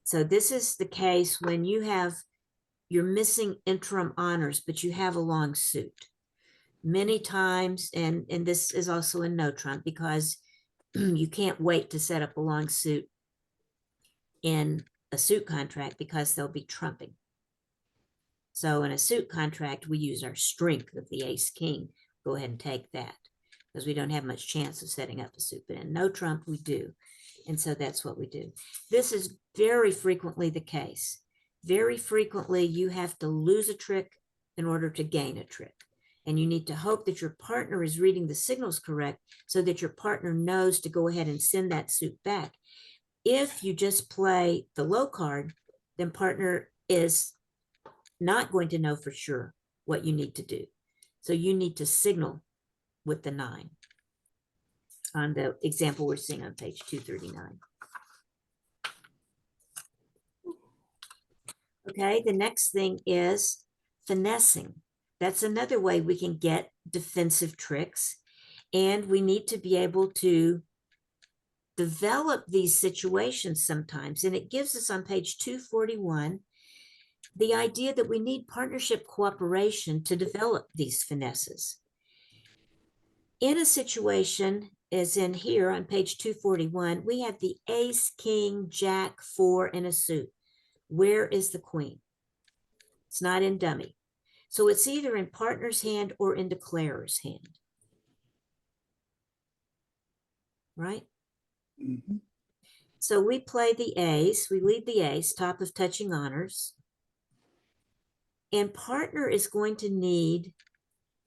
A: So this is the case when you're missing interim honors, but you have a long suit. Many times, and this is also a no trump because you can't wait to set up a long suit in a suit contract because they'll be trumping. So in a suit contract, we use our strength of the ace king. Go ahead and take that because we don't have much chance of setting up a suit, but in no trump, we do. And so that's what we do. This is very frequently the case. Very frequently, you have to lose a trick in order to gain a trick. And you need to hope that your partner is reading the signals correct so that your partner knows to go ahead and send that suit back. If you just play the low card, then partner is not going to know for sure what you need to do. So you need to signal with the 9 on the example we're seeing on page 239. Okay, the next thing is finessing. That's another way we can get defensive tricks. And we need to be able to develop these situations sometimes. And it gives us on page 241 the idea that we need partnership cooperation to develop these finesses. In a situation, as in here on page 241, we have the ace, king, jack, 4 in a suit. Where is the queen? It's not in dummy. So it's either in partner's hand or in declarer's hand. Right?
C: Mhm.
A: So we play the ace, we lead the ace, top of touching honors. And partner is going to need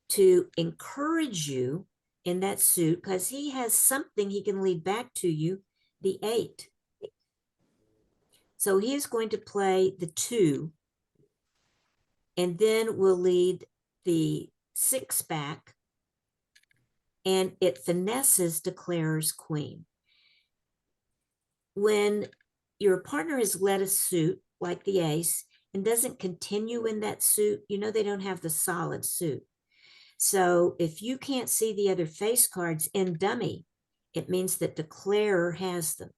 A: to encourage you in that suit because he has something he can lead back to you, the 8. So he is going to play the 2, and then we'll lead the 6 back, and it finesses declarer's queen. When your partner has led a suit like the ace and doesn't continue in that suit, you know they don't have the solid suit. So if you can't see the other face cards in dummy, it means that declarer has them.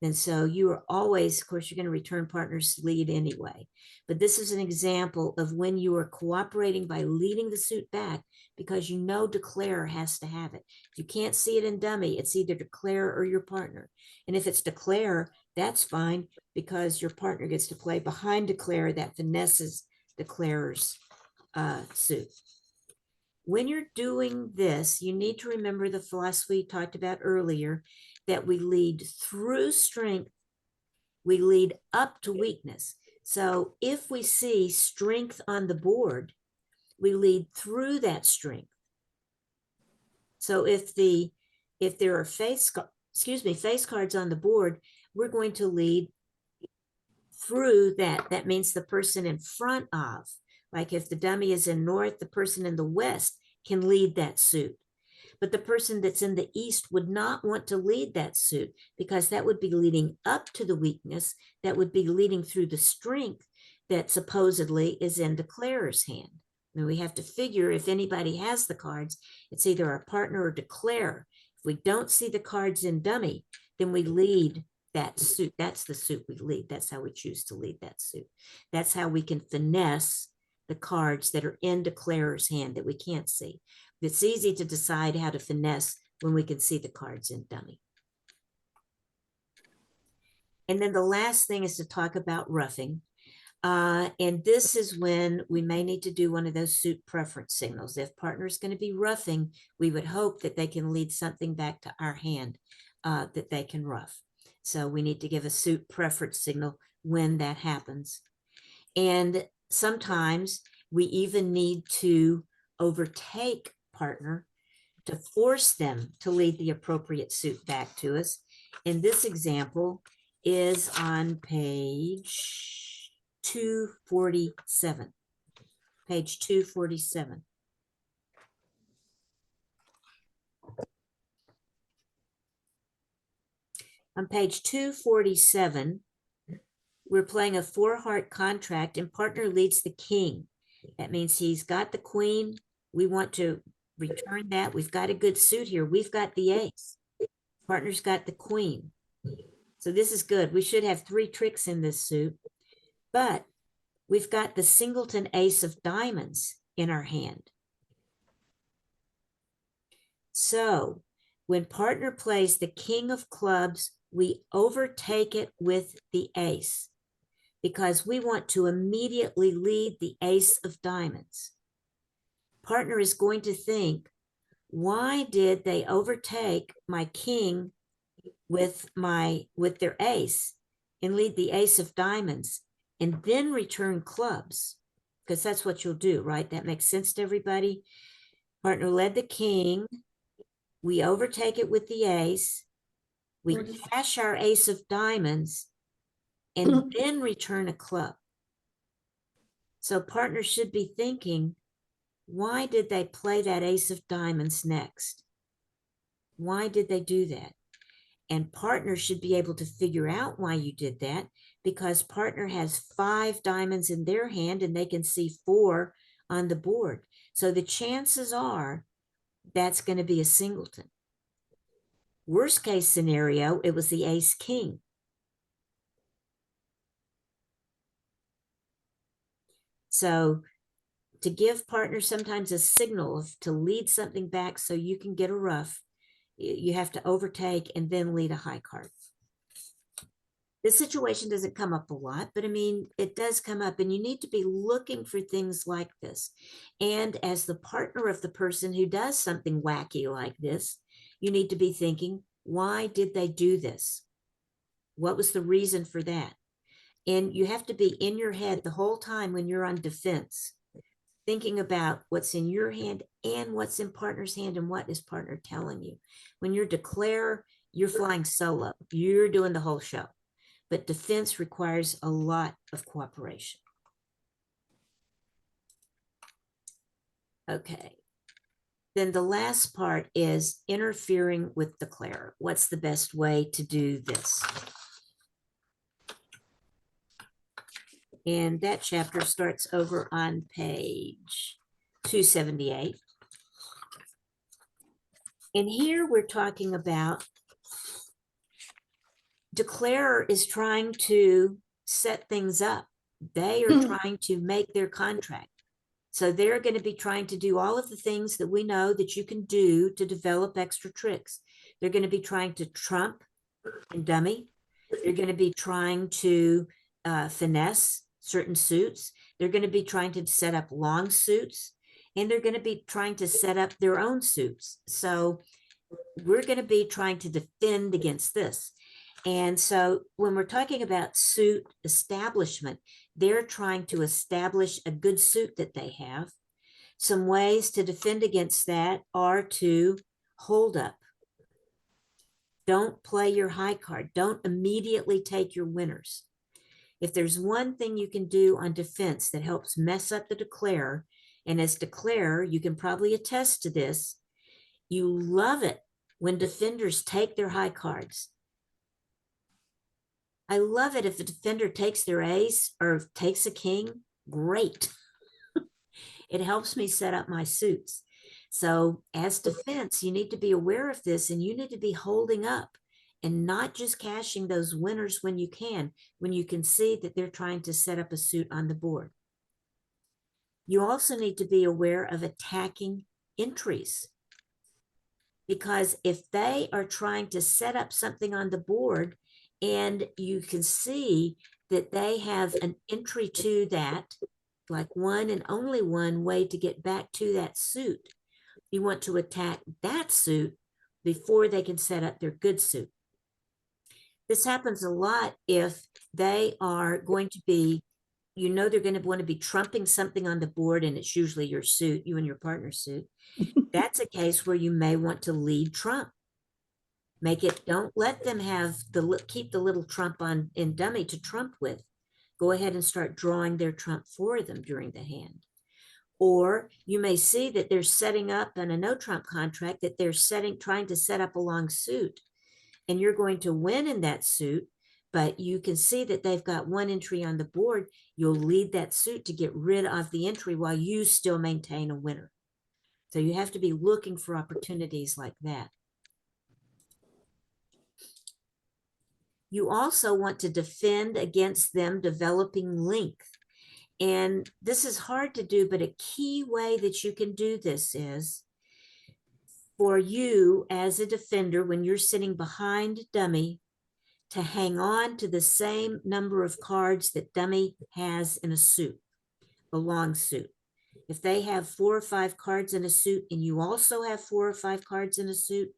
A: And so you are always, of course, you're going to return partner's lead anyway. But this is an example of when you are cooperating by leading the suit back because you know declarer has to have it. If you can't see it in dummy, it's either declarer or your partner. And if it's declarer, that's fine because your partner gets to play behind declarer that finesses declarer's suit. When you're doing this, you need to remember the philosophy we talked about earlier, that we lead through strength, we lead up to weakness. So if we see strength on the board, we lead through that strength. So if there are face cards on the board, we're going to lead through that. That means the person in front of. Like if the dummy is in north, the person in the west can lead that suit. But the person that's in the east would not want to lead that suit because that would be leading up to the weakness, that would be leading through the strength that supposedly is in declarer's hand. And we have to figure if anybody has the cards, it's either our partner or declarer. If we don't see the cards in dummy, then we lead that suit. That's the suit we lead. That's how we choose to lead that suit. That's how we can finesse the cards that are in declarer's hand that we can't see. It's easy to decide how to finesse when we can see the cards in dummy. And then the last thing is to talk about roughing. And this is when we may need to do one of those suit preference signals. If partner is going to be roughing, we would hope that they can lead something back to our hand that they can rough. So we need to give a suit preference signal when that happens. And sometimes we even need to overtake partner to force them to lead the appropriate suit back to us. And this example is on page 247. Page 247. On page 247, we're playing a 4-heart contract and partner leads the king. That means he's got the queen. We want to return that. We've got a good suit here. We've got the ace. Partner's got the queen. So this is good. We should have 3 tricks in this suit, but we've got the singleton ace of diamonds in our hand. So when partner plays the king of clubs, we overtake it with the ace because we want to immediately lead the ace of diamonds. Partner is going to think, why did they overtake my king with their ace and lead the ace of diamonds and then return clubs? Because that's what you'll do, right? That makes sense to everybody. Partner led the king. We overtake it with the ace. We cash our ace of diamonds and then return a club. So partner should be thinking, why did they play that ace of diamonds next? Why did they do that? And partner should be able to figure out why you did that because partner has 5 diamonds in their hand and they can see 4 on the board. So the chances are that's going to be a singleton. Worst case scenario, it was the ace king. So to give partner sometimes a signal to lead something back so you can get a rough, you have to overtake and then lead a high card. This situation doesn't come up a lot, but I mean, it does come up and you need to be looking for things like this. And as the partner of the person who does something wacky like this, you need to be thinking, why did they do this? What was the reason for that? And you have to be in your head the whole time when you're on defense, thinking about what's in your hand and what's in partner's hand and what is partner telling you. When you're declare, you're flying solo. You're doing the whole show. But defense requires a lot of cooperation. Okay. Then the last part is interfering with declarer. What's the best way to do this? And that chapter starts over on page 278. And here we're talking about declarer is trying to set things up. They are trying to make their contract. So they're going to be trying to do all of the things that we know that you can do to develop extra tricks. They're going to be trying to trump and dummy. They're going to be trying to finesse certain suits. They're going to be trying to set up long suits, and they're going to be trying to set up their own suits. So we're going to be trying to defend against this. And so when we're talking about suit establishment, they're trying to establish a good suit that they have. Some ways to defend against that are to hold up. Don't play your high card. Don't immediately take your winners. If there's one thing you can do on defense that helps mess up the declarer, and as declarer, you can probably attest to this, You love it when defenders take their high cards. I love it if a defender takes their ace or takes a king. Great. It helps me set up my suits. So as defense, you need to be aware of this and you need to be holding up and not just cashing those winners when you can see that they're trying to set up a suit on the board. You also need to be aware of attacking entries, because if they are trying to set up something on the board and you can see that they have an entry to that, like one and only one way to get back to that suit, you want to attack that suit before they can set up their good suit. This happens a lot if they are going to be, they're going to want to be trumping something on the board, and it's usually your suit, you and your partner's suit. That's a case where you may want to lead trump. Don't let them have keep the little trump on in dummy to trump with. Go ahead and start drawing their trump for them during the hand. Or you may see that they're setting up in a no trump contract that they're trying to set up a long suit, and you're going to win in that suit, but you can see that they've got one entry on the board. You'll lead that suit to get rid of the entry while you still maintain a winner. So you have to be looking for opportunities like that. You also want to defend against them developing length. And this is hard to do, but a key way that you can do this is for you as a defender, when you're sitting behind dummy, to hang on to the same number of cards that dummy has in a suit, a long suit. If they have 4 or 5 cards in a suit and you also have 4 or 5 cards in a suit,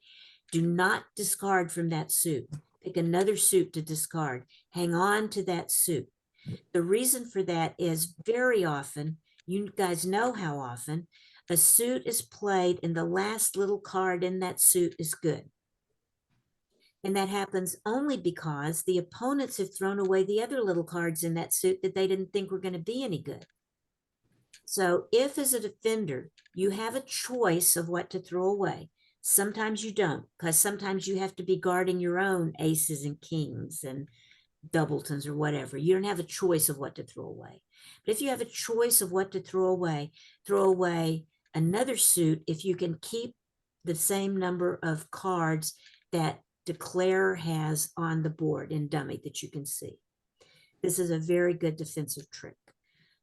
A: do not discard from that suit. Pick another suit to discard. Hang on to that suit. The reason for that is very often, you guys know how often, a suit is played and the last little card in that suit is good. And that happens only because the opponents have thrown away the other little cards in that suit that they didn't think were going to be any good. So if as a defender, you have a choice of what to throw away, sometimes you don't, because sometimes you have to be guarding your own aces and kings and doubletons or whatever. You don't have a choice of what to throw away. But if you have a choice of what to throw away another suit if you can keep the same number of cards that declare has on the board in dummy that you can see. This is a very good defensive trick.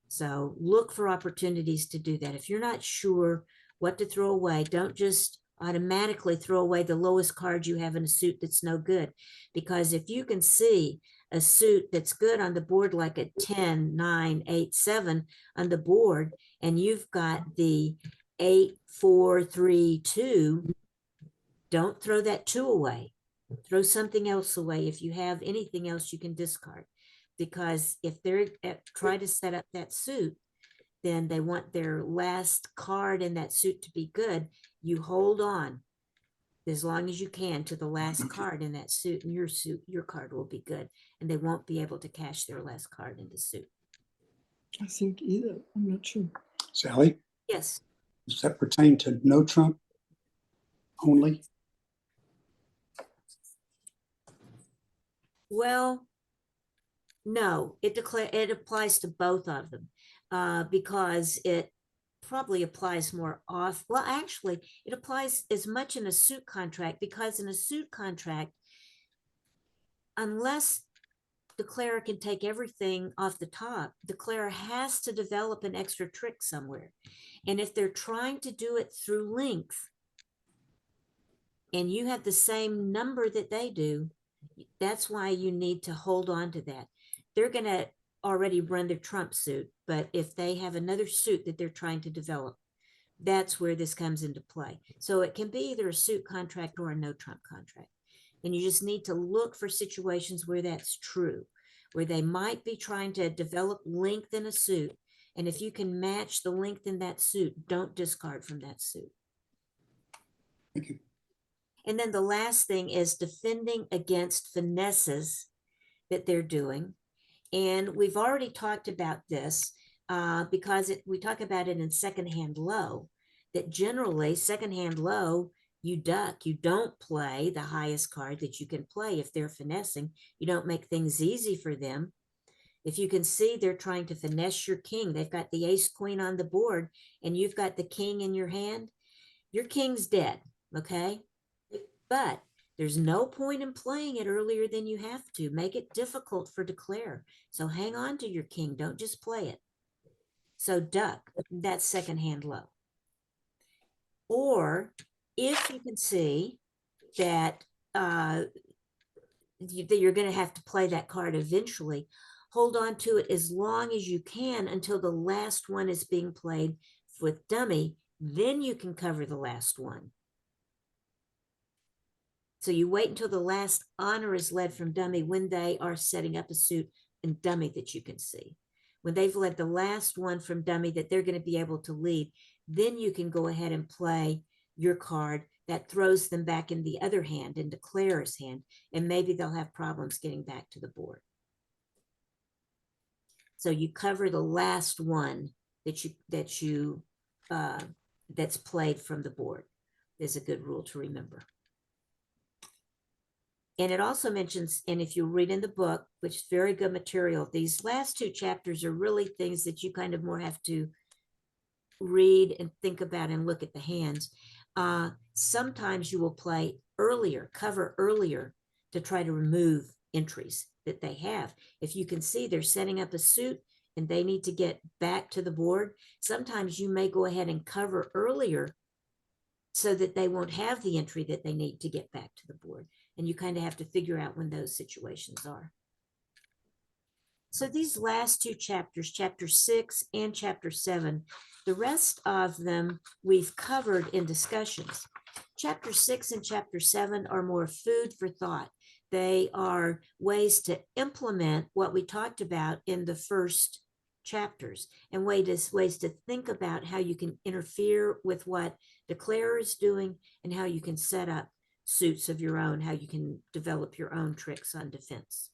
A: So look for opportunities to do that. If you're not sure what to throw away, don't just automatically throw away the lowest card you have in a suit that's no good. Because if you can see a suit that's good on the board, like a 10, 9, 8, 7 on the board, and you've got the 8, 4, 3, 2, don't throw that 2 away. Throw something else away if you have anything else you can discard. Because if they're try to set up that suit, then they want their last card in that suit to be good. You hold on as long as you can to the last card in that suit, and your card will be good, and they won't be able to cash their last card in the suit.
D: I think either. I'm not sure.
C: Sally,
A: Yes.
C: does that pertain to no trump only?
A: Well, no, it applies to both of them, because it probably applies more off. Well, actually, it applies as much in a suit contract, because in a suit contract, unless declarer can take everything off the top, declarer has to develop an extra trick somewhere. And if they're trying to do it through length, and you have the same number that they do, that's why you need to hold on to that. They're going to already run their trump suit, but if they have another suit that they're trying to develop, that's where this comes into play. So it can be either a suit contract or a no trump contract. And you just need to look for situations where that's true, where they might be trying to develop length in a suit. And if you can match the length in that suit, don't discard from that suit.
C: Thank you.
A: And then the last thing is defending against finesses that they're doing. And we've already talked about this because we talk about it in secondhand low, that generally secondhand low, you duck. You don't play the highest card that you can play. If they're finessing, you don't make things easy for them. If you can see they're trying to finesse your king, they've got the ace queen on the board and you've got the king in your hand, your king's dead, okay? But there's no point in playing it earlier than you have to. Make it difficult for declare. So hang on to your king, don't just play it. So duck, that's second hand low. Or if you can see that that you're going to have to play that card eventually, hold on to it as long as you can until the last one is being played with dummy. Then you can cover the last one. So you wait until the last honor is led from dummy when they are setting up a suit in dummy that you can see. When they've led the last one from dummy that they're going to be able to lead, then you can go ahead and play your card that throws them back in the other hand, in declarer's hand, and maybe they'll have problems getting back to the board. So you cover the last one that's played from the board. Is a good rule to remember. And it also mentions, and if you read in the book, which is very good material, these last two chapters are really things that you kind of more have to read and think about and look at the hands. Sometimes you will play earlier, cover earlier to try to remove entries that they have. If you can see they're setting up a suit and they need to get back to the board, sometimes you may go ahead and cover earlier so that they won't have the entry that they need to get back to the board. And you kind of have to figure out when those situations are. So these last two chapters, chapter 6 and chapter 7, the rest of them we've covered in discussions. Chapter 6 and chapter 7 are more food for thought. They are ways to implement what we talked about in the first chapters and ways to think about how you can interfere with what declarer is doing and how you can set up suits of your own, how you can develop your own tricks on defense.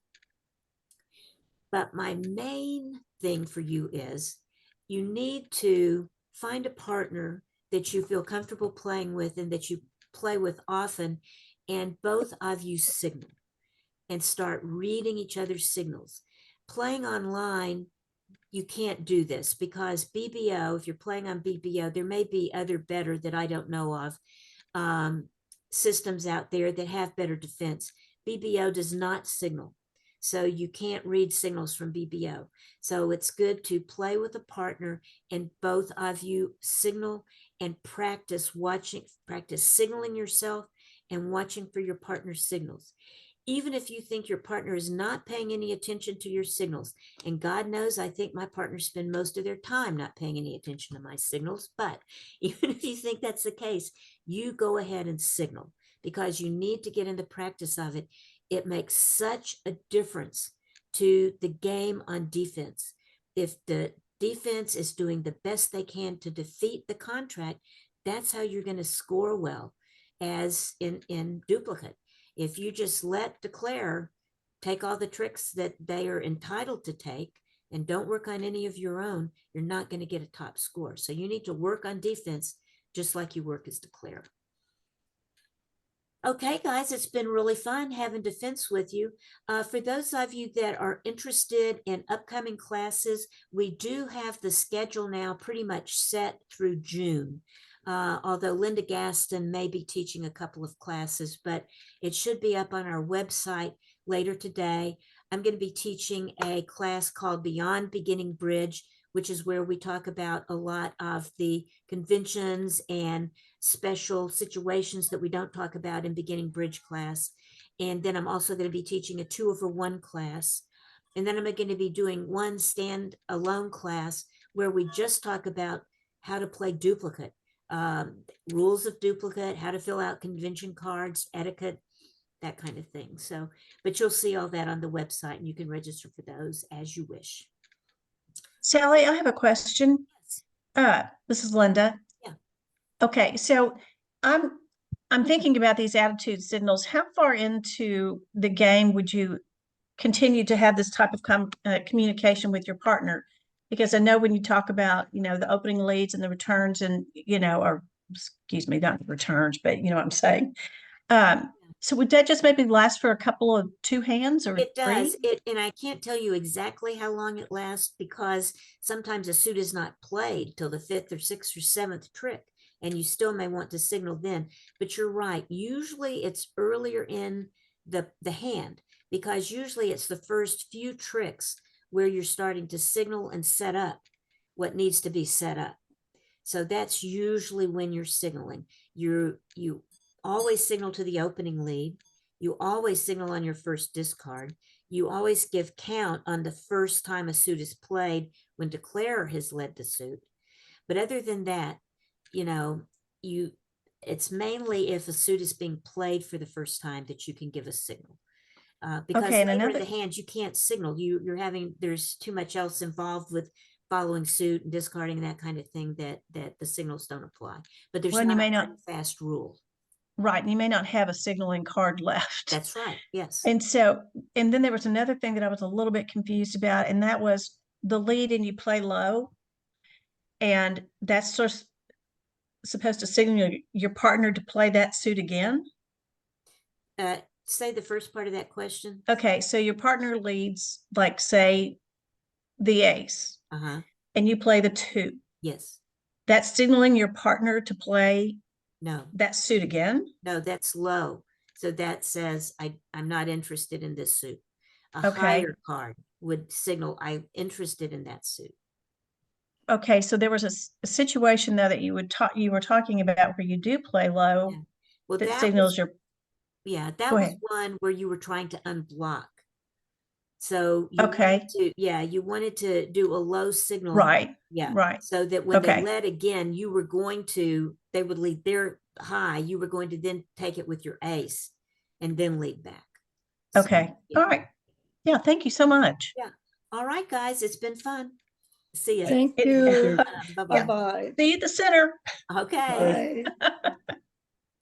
A: But my main thing for you is you need to find a partner that you feel comfortable playing with and that you play with often, and both of you signal and start reading each other's signals. Playing online, you can't do this because BBO, if you're playing on BBO, there may be other better that I don't know of systems out there that have better defense. BBO does not signal. So you can't read signals from BBO. So it's good to play with a partner and both of you signal and practice signaling yourself and watching for your partner's signals. Even if you think your partner is not paying any attention to your signals, and God knows, I think my partners spend most of their time not paying any attention to my signals, but even if you think that's the case, you go ahead and signal because you need to get in the practice of it. It makes such a difference to the game on defense. If the defense is doing the best they can to defeat the contract, that's how you're going to score well as in duplicate. If you just let declare take all the tricks that they are entitled to take and don't work on any of your own, you're not going to get a top score. So you need to work on defense just like you work as declare. Okay, guys, it's been really fun having defense with you. For those of you that are interested in upcoming classes, we do have the schedule now pretty much set through June. Although Linda Gaston may be teaching a couple of classes, but it should be up on our website later today. I'm going to be teaching a class called Beyond Beginning Bridge, which is where we talk about a lot of the conventions and special situations that we don't talk about in beginning bridge class. And then I'm also going to be teaching a 2-over-1 class. And then I'm going to be doing one stand-alone class where we just talk about how to play duplicate, rules of duplicate, how to fill out convention cards, etiquette, that kind of thing. So, but you'll see all that on the website and you can register for those as you wish.
E: Sally, I have a question. This is Linda.
A: Yeah.
E: Okay, so I'm thinking about these attitude signals. How far into the game would you continue to have this type of communication with your partner? Because I know when you talk about, the opening leads and the returns and, or excuse me, not returns, but you know what I'm saying. So would that just maybe last for a couple of two hands or
A: It does.
E: three?
A: And I can't tell you exactly how long it lasts because sometimes a suit is not played till the fifth or sixth or seventh trick, and you still may want to signal then. But you're right. Usually it's earlier in the hand because usually it's the first few tricks where you're starting to signal and set up what needs to be set up. So that's usually when you're signaling. You always signal to the opening lead. You always signal on your first discard. You always give count on the first time a suit is played when declarer has led the suit. But other than that, you know, it's mainly if a suit is being played for the first time that you can give a signal. Because
E: Okay, and
A: later in
E: another-
A: the hand, you can't signal. There's too much else involved with following suit and discarding and that kind of thing that the signals don't apply. But there's
E: Well, and you
A: not
E: may
A: a
E: not-
A: hard, fast rule.
E: Right, and you may not have a signaling card left.
A: That's right. Yes.
E: And so, and then there was another thing that I was a little bit confused about, and that was the lead and you play low. And that's sort of supposed to signal your partner to play that suit again.
A: Say the first part of that question.
E: Okay, so your partner leads, like say, the ace,
A: Uh-huh.
E: and you play the two.
A: Yes.
E: That's signaling your partner to play
A: No,
E: that suit again.
A: no, that's low. So that says I'm not interested in this suit. A
E: Okay.
A: higher card would signal I'm interested in that suit.
E: Okay, so there was a situation though that you were talking about where you do play low
A: Yeah. Well,
E: that
A: that
E: signals
A: was,
E: your,
A: yeah, that
E: Go
A: was
E: ahead.
A: one where you were trying to unblock. So
E: Okay.
A: you wanted to do a low signal.
E: right,
A: Yeah.
E: right.
A: So that when they
E: Okay.
A: led again, they would lead their high, you were going to then take it with your ace and then lead back. So,
E: Okay,
A: yeah.
E: all right. Yeah, thank you so much.
A: All right, guys, it's been fun. See you.
D: Thank
E: It-
D: you.
A: Bye-bye.
D: Bye-bye.
E: See you at the center.
A: Okay.
D: Bye.